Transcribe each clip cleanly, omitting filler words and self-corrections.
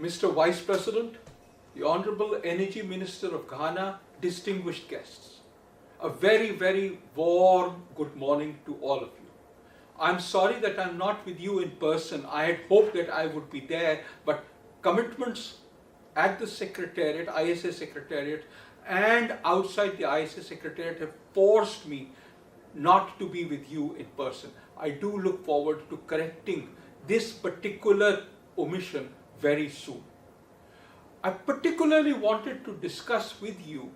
Mr. Vice President, the Honorable Energy Minister of Ghana, distinguished guests, a very, very warm good morning to all of you. I'm sorry that I'm not with you in person. I had hoped that I would be there, but commitments at the Secretariat, ISA Secretariat, and outside the ISA Secretariat have forced me not to be with you in person. I do look forward to correcting this particular omission very soon. I particularly wanted to discuss with you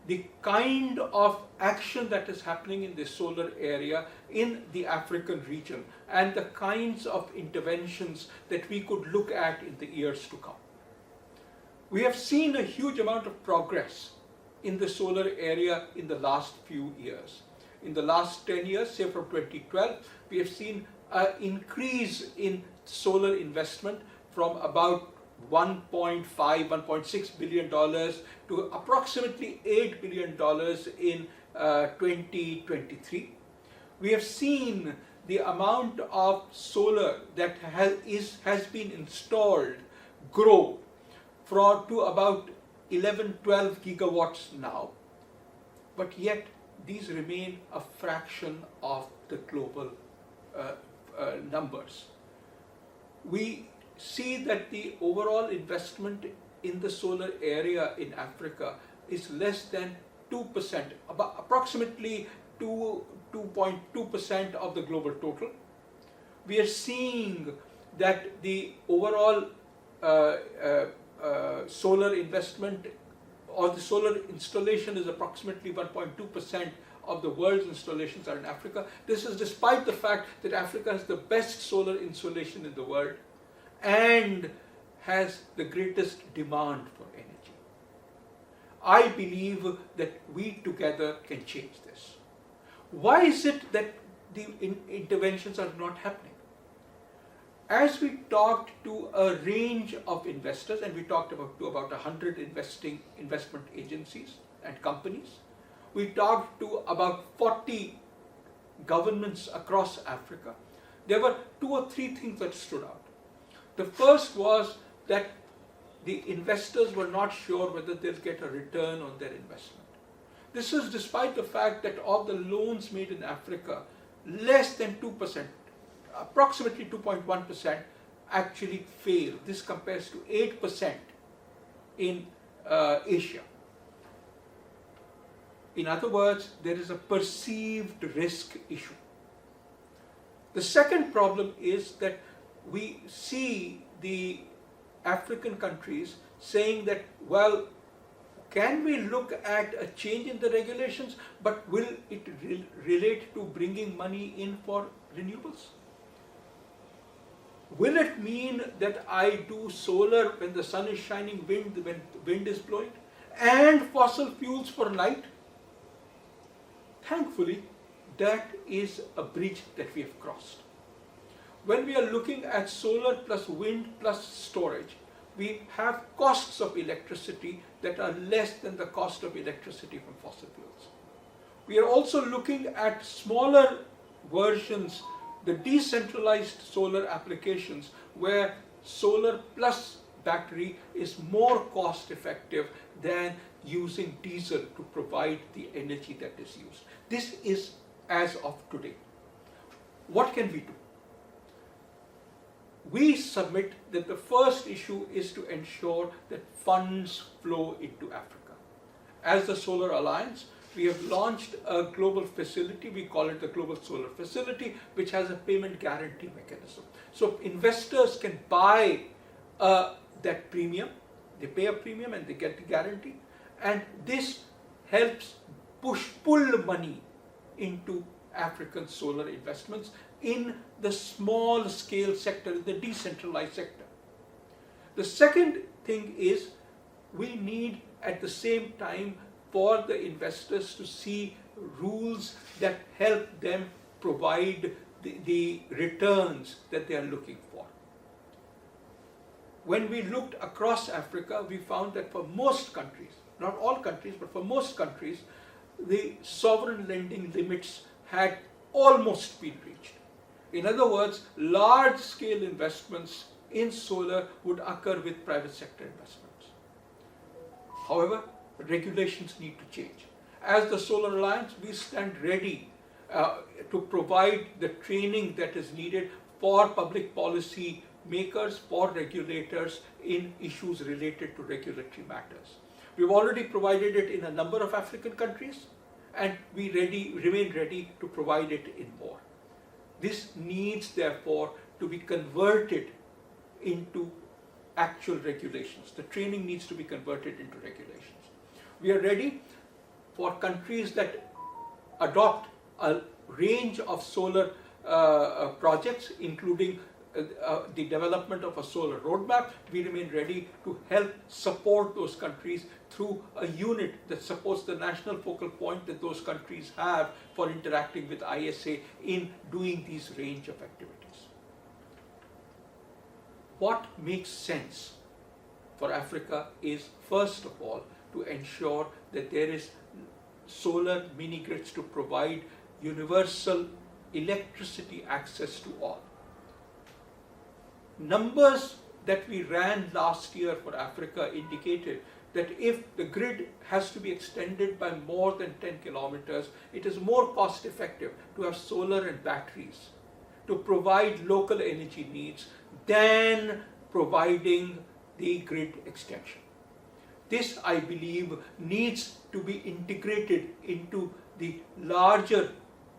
the kind of action that is happening in the solar area in the African region and the kinds of interventions that we could look at in the years to come. We have seen a huge amount of progress in the solar area in the last few years. In the last 10 years, say from 2012, we have seen an increase in solar investment from about $1.5, $1.6 billion to approximately $8 billion in 2023. We have seen the amount of solar that has been installed grow to about 11, 12 gigawatts now, but yet these remain a fraction of the global numbers. We see that the overall investment in the solar area in Africa is less than 2%, about approximately 2.2% of the global total. We are seeing that the overall solar investment or the solar installation is approximately 1.2% of the world's installations are in Africa. This is despite the fact that Africa has the best solar insolation in the world and has the greatest demand for energy. I believe that we together can change this. Why is it that the interventions are not happening? As we talked to a range of investors, and we talked to about 100 investment agencies and companies, we talked to about 40 governments across Africa, there were 2 or 3 things that stood out. The first was that the investors were not sure whether they'll get a return on their investment. This is despite the fact that of the loans made in Africa, less than 2%, approximately 2.1% actually fail. This compares to 8% in Asia. In other words, there is a perceived risk issue. The second problem is that we see the African countries saying that, well, can we look at a change in the regulations, but will it relate to bringing money in for renewables? Will it mean that I do solar when the sun is shining, when the wind is blowing, and fossil fuels for night? Thankfully, that is a bridge that we have crossed. When we are looking at solar plus wind plus storage, we have costs of electricity that are less than the cost of electricity from fossil fuels. We are also looking at smaller versions, the decentralized solar applications, where solar plus battery is more cost effective than using diesel to provide the energy that is used. This is as of today. What can we do? We submit that the first issue is to ensure that funds flow into Africa. As the Solar Alliance, we have launched a global facility, we call it the Global Solar Facility, which has a payment guarantee mechanism. So investors can buy that premium, they pay a premium and they get the guarantee, and this helps pull money into African solar investments in the small scale sector, in the decentralized sector. The second thing is we need at the same time for the investors to see rules that help them provide the returns that they are looking for. When we looked across Africa, we found that for most countries, not all countries, but for most countries, the sovereign lending limits had almost been reached. In other words, large-scale investments in solar would occur with private sector investments. However, regulations need to change. As the Solar Alliance, we stand ready to provide the training that is needed for public policy makers, for regulators in issues related to regulatory matters. We've already provided it in a number of African countries, and we remain ready to provide it in more. This needs, therefore, to be converted into actual regulations. The training needs to be converted into regulations. We are ready for countries that adopt a range of solar projects, including the development of a solar roadmap. We remain ready to help support those countries through a unit that supports the national focal point that those countries have for interacting with ISA in doing these range of activities. What makes sense for Africa is, first of all, to ensure that there is solar mini grids to provide universal electricity access to all. Numbers that we ran last year for Africa indicated that if the grid has to be extended by more than 10 kilometers, it is more cost effective to have solar and batteries to provide local energy needs than providing the grid extension. This, I believe, needs to be integrated into the larger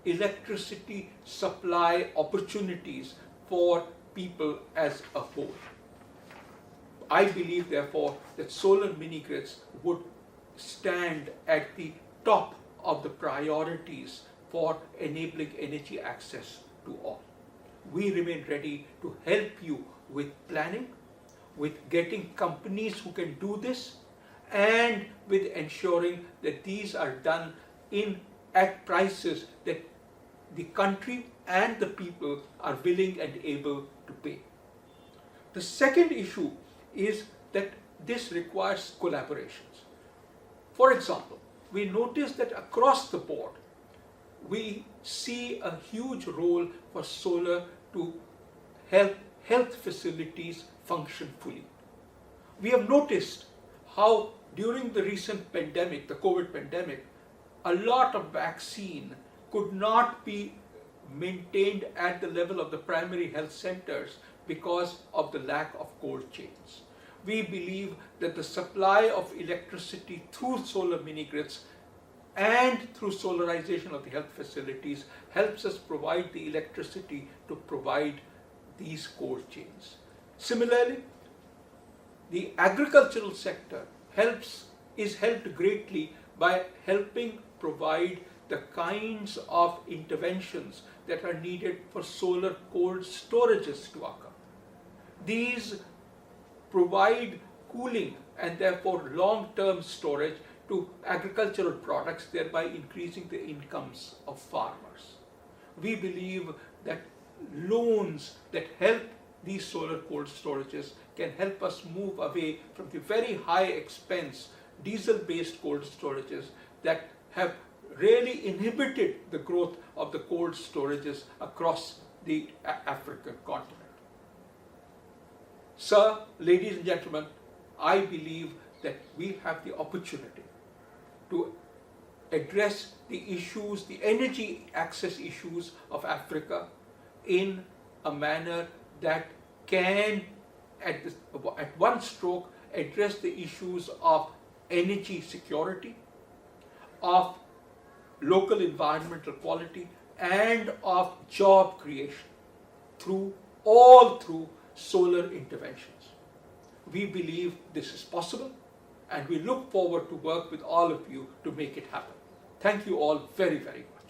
electricity supply opportunities for people as a whole. I believe, therefore, that solar mini grids would stand at the top of the priorities for enabling energy access to all. We remain ready to help you with planning, with getting companies who can do this, and with ensuring that these are done at prices that the country and the people are willing and able to pay. The second issue is that this requires collaborations. For example, we notice that across the board, we see a huge role for solar to help health facilities function fully. We have noticed how during the recent pandemic, the COVID pandemic, a lot of vaccine could not be maintained at the level of the primary health centers because of the lack of cold chains. We believe that the supply of electricity through solar mini grids and through solarization of the health facilities helps us provide the electricity to provide these cold chains. Similarly, the agricultural sector is helped greatly by helping provide the kinds of interventions that are needed for solar cold storages to occur. These provide cooling and therefore long-term storage to agricultural products, thereby increasing the incomes of farmers. We believe that loans that help these solar cold storages can help us move away from the very high expense diesel-based cold storages that have really inhibited the growth of the cold storages across the African continent. Sir, ladies and gentlemen, I believe that we have the opportunity to address the issues, the energy access issues of Africa in a manner that can, at one stroke, address the issues of energy security, of local environmental quality, and of job creation through solar interventions. We believe this is possible, and we look forward to work with all of you to make it happen. Thank you all very, very much.